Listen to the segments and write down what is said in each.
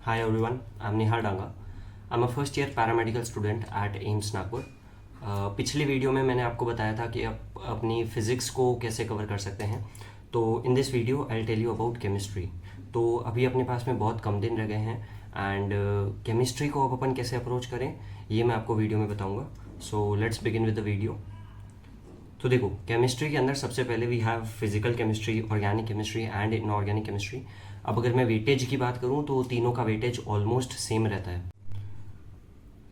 Hi everyone, I'm Nihal Danga. I'm a first year paramedical student at AIIMS Nagpur. पिछली video में मैंने आपको बताया था कि आप अपनी फ़िज़िक्स को कैसे कवर कर सकते हैं। तो in this video I tell you about chemistry. तो अभी अपने पास में बहुत कम दिन रह गए हैं एंड केमिस्ट्री को अब अपन कैसे अप्रोच करें ये मैं आपको वीडियो में बताऊँगा। So let's begin with the video. तो देखो, केमिस्ट्री के अंदर सबसे पहले we have physical chemistry, organic chemistry and inorganic chemistry. अब अगर मैं वेटेज की बात करूं तो तीनों का वेटेज ऑलमोस्ट सेम रहता है।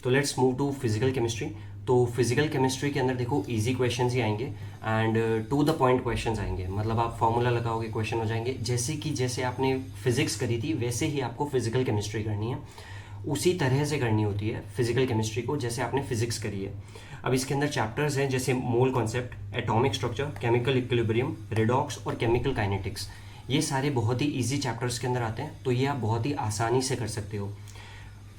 तो let's move to physical chemistry. तो फिजिकल केमिस्ट्री के अंदर देखो इजी क्वेश्चंस ही आएंगे and to the point questions आएंगे। मतलब आप फॉर्मूला लगाओगे, क्वेश्चन हो जाएंगे। जैसे आपने फिजिक्स करी थी वैसे ही आपको फिजिकल केमिस्ट्री करनी है, उसी तरह से करनी होती है फिजिकल केमिस्ट्री को जैसे आपने फिजिक्स करी है। अब इसके अंदर चैप्टर्स हैं जैसे mole concept, atomic structure, chemical equilibrium, redox और केमिकल काइनेटिक्स। ये सारे बहुत ही इजी चैप्टर्स के अंदर आते हैं, तो ये आप बहुत ही आसानी से कर सकते हो।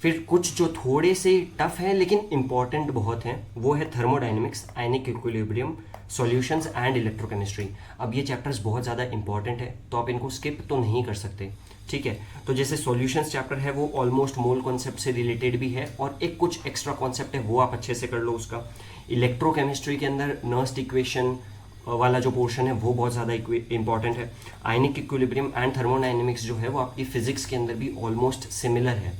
फिर कुछ जो थोड़े से टफ हैं लेकिन इंपॉर्टेंट बहुत हैं वो है thermodynamics, ionic equilibrium, solutions and electrochemistry. अब ये चैप्टर्स बहुत ज़्यादा इंपॉर्टेंट है तो आप इनको स्किप तो नहीं कर सकते, ठीक है। तो जैसे सॉल्यूशंस चैप्टर है वो ऑलमोस्ट मोल कॉन्सेप्ट से रिलेटेड भी है और एक कुछ एक्स्ट्रा कॉन्सेप्ट है वो आप अच्छे से कर लो उसका। इलेक्ट्रोकेमिस्ट्री के अंदर नर्स्ट इक्वेशन वाला जो पोर्शन है वो बहुत ज़्यादा इंपॉर्टेंट है। आयनिक इक्विलिब्रियम एंड थर्मोडाइनमिक्स जो है वो आपकी फिजिक्स के अंदर भी ऑलमोस्ट सिमिलर है,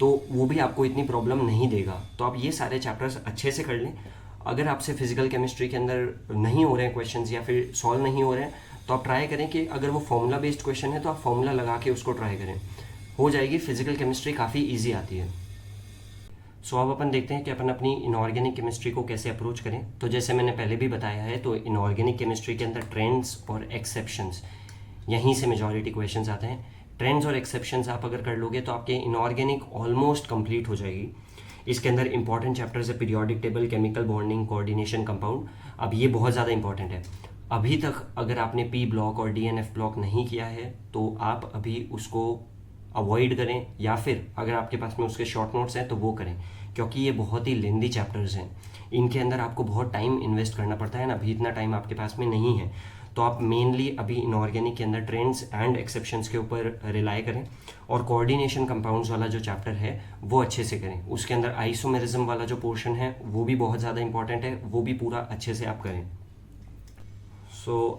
तो वो भी आपको इतनी प्रॉब्लम नहीं देगा। तो आप ये सारे चैप्टर्स अच्छे से कर लें। अगर आपसे फिजिकल केमिस्ट्री के अंदर नहीं हो रहे हैं क्वेश्चंस या फिर सॉल्व नहीं हो रहे हैं तो आप ट्राई करें कि अगर वो फॉर्मूला बेस्ड क्वेश्चन है तो आप फॉर्मूला लगा के उसको ट्राई करें, हो जाएगी। फिजिकल केमिस्ट्री काफ़ी ईजी आती है। सो अब अपन देखते हैं कि अपन अपनी इनऑर्गेनिक केमिस्ट्री को कैसे अप्रोच करें। तो जैसे मैंने पहले भी बताया है तो इनऑर्गेनिक केमिस्ट्री के अंदर ट्रेंड्स और एक्सेप्शंस, यहीं से मेजॉरिटी क्वेश्चंस आते हैं। ट्रेंड्स और एक्सेप्शंस आप अगर कर लोगे तो आपके इनऑर्गेनिक ऑलमोस्ट कंप्लीट हो जाएगी। इसके अंदर इंपॉर्टेंट चैप्टर्स है periodic table, chemical bonding, coordination, compound. अब ये बहुत ज़्यादा इंपॉर्टेंट है। अभी तक अगर आपने पी ब्लॉक और डीएनएफ ब्लॉक नहीं किया है तो आप अभी उसको अवॉइड करें, या फिर अगर आपके पास में उसके शॉर्ट नोट्स हैं तो वो करें, क्योंकि ये बहुत ही लेंदी चैप्टर्स हैं। इनके अंदर आपको बहुत टाइम इन्वेस्ट करना पड़ता है ना, अभी इतना टाइम आपके पास में नहीं है। तो आप मेनली अभी इनऑर्गेनिक के अंदर ट्रेंड्स एंड एक्सेप्शंस के ऊपर रिलाई करें और कोऑर्डिनेशन कंपाउंड्स वाला जो चैप्टर है वो अच्छे से करें। उसके अंदर आइसोमेरिज्म वाला जो पोर्शन है वो भी बहुत ज़्यादा इंपॉर्टेंट है, वो भी पूरा अच्छे से आप करें।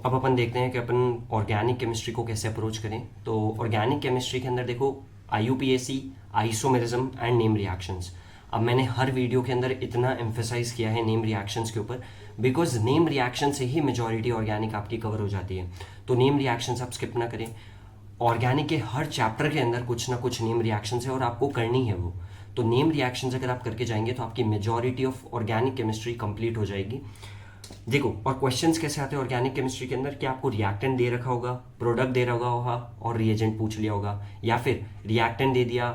अब अपन देखते हैं कि अपन ऑर्गेनिक केमिस्ट्री को कैसे अप्रोच करें। तो ऑर्गेनिक केमिस्ट्री के अंदर देखो IUPAC, isomerism and name reactions. अब मैंने हर वीडियो के अंदर इतना एम्फेसाइज किया है नेम रिएक्शंस के ऊपर, बिकॉज नेम रिएक्शन से ही मेजॉरिटी ऑर्गेनिक आपकी कवर हो जाती है। तो नेम रिएक्शंस आप स्किप ना करें। ऑर्गेनिक के हर चैप्टर के अंदर कुछ ना कुछ नेम रिएक्शंस है और आपको करनी है वो। तो नेम रिएक्शंस अगर आप करके जाएंगे तो आपकी majority of organic chemistry complete हो जाएगी। देखो, और क्वेश्चंस कैसे आते हैं ऑर्गेनिक केमिस्ट्री के अंदर कि आपको रिएक्टेंट दे रखा होगा, प्रोडक्ट दे रखा होगा और रिएजेंट पूछ लिया होगा, या फिर रिएक्टेंट दे दिया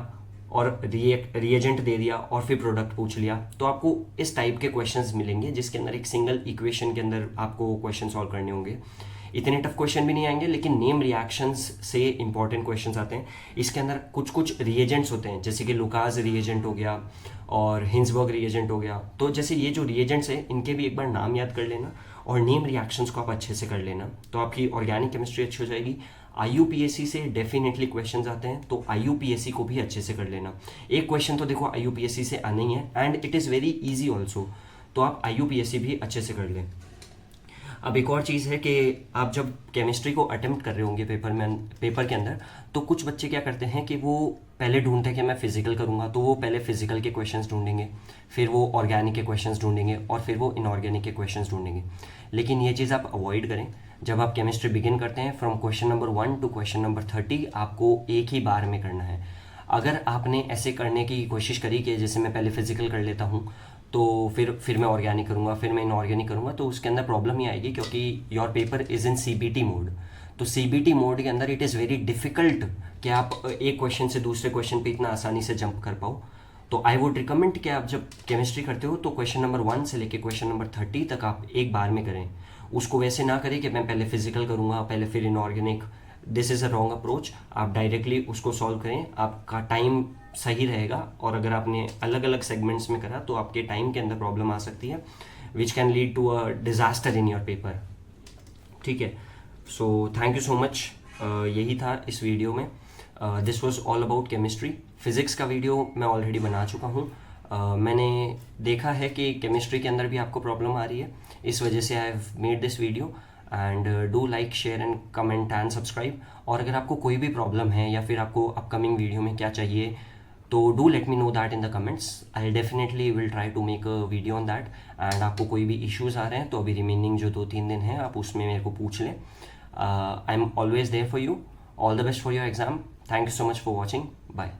और रिएजेंट दे दिया और फिर प्रोडक्ट पूछ लिया। तो आपको इस टाइप के क्वेश्चंस मिलेंगे जिसके अंदर एक सिंगल इक्वेशन के अंदर आपको क्वेश्चन सॉल्व करने होंगे। इतने टफ क्वेश्चन भी नहीं आएंगे, लेकिन नेम रिएक्शंस से इंपॉर्टेंट क्वेश्चंस आते हैं। इसके अंदर कुछ कुछ रिएजेंट्स होते हैं जैसे कि लुकास रिएजेंट हो गया और हिंसबर्ग रिएजेंट हो गया। तो जैसे ये जो रिएजेंट्स हैं इनके भी एक बार नाम याद कर लेना और नेम रिएक्शंस को आप अच्छे से कर लेना, तो आपकी ऑर्गेनिक केमिस्ट्री अच्छी हो जाएगी। IUPAC से डेफिनेटली क्वेश्चंस आते हैं, तो IUPAC को भी अच्छे से कर लेना। एक क्वेश्चन तो देखो IUPAC से आना ही है and it is very easy also, तो आप IUPAC भी अच्छे से कर लें। अब एक और चीज़ है कि आप जब केमिस्ट्री को अटेम्प्ट कर रहे होंगे पेपर के अंदर, तो कुछ बच्चे क्या करते हैं कि वो पहले ढूंढते हैं कि मैं फिजिकल करूँगा, तो वो पहले फिजिकल के क्वेश्चंस ढूंढेंगे, फिर वो ऑर्गेनिक के क्वेश्चंस ढूंढेंगे और फिर वो इनऑर्गेनिक के क्वेश्चंस ढूंढेंगे। लेकिन ये चीज़ आप अवॉइड करें। जब आप केमिस्ट्री बिगिन करते हैं from question number 1 to question number 30 आपको एक ही बार में करना है। अगर आपने ऐसे करने की कोशिश करी कि जैसे मैं पहले फिजिकल कर लेता हूँ तो फिर मैं ऑर्गेनिक करूँगा, फिर मैं इनऑर्गेनिक करूँगा, तो उसके अंदर प्रॉब्लम ही आएगी, क्योंकि your paper is in CBT mode. तो CBT मोड के अंदर इट इज़ वेरी डिफ़िकल्ट कि आप एक क्वेश्चन से दूसरे क्वेश्चन पे इतना आसानी से जंप कर पाओ। तो आई वुड रिकमेंड कि आप जब केमिस्ट्री करते हो तो क्वेश्चन नंबर 1 से लेके क्वेश्चन नंबर 30 तक आप एक बार में करें। उसको वैसे ना करें कि मैं पहले फिजिकल करूँगा पहले फिर inorganic. This is a wrong approach. आप डायरेक्टली उसको सॉल्व करें, आपका टाइम सही रहेगा। और अगर आपने अलग अलग सेगमेंट्स में करा तो आपके टाइम के अंदर प्रॉब्लम आ सकती है, which can lead to a disaster in your paper, ठीक है। So thank you so much. यही था इस वीडियो में। This was all about chemistry. Physics का वीडियो मैं ऑलरेडी बना चुका हूँ। मैंने देखा है कि केमिस्ट्री के अंदर भी आपको प्रॉब्लम आ रही है, इस वजह से I have made this video. And do like, share and comment and subscribe. और अगर आपको कोई भी प्रॉब्लम है या फिर आपको अपकमिंग वीडियो में क्या चाहिए, तो do let me know that in the comments. I definitely will try to make a video on that. And आपको कोई भी इश्यूज़ आ रहे हैं तो अभी रिमेनिंग जो 2-3 दिन हैं आप उसमें मेरे को पूछ लें। I am always there for you. All the best for your exam. Thank you so much for watching. Bye.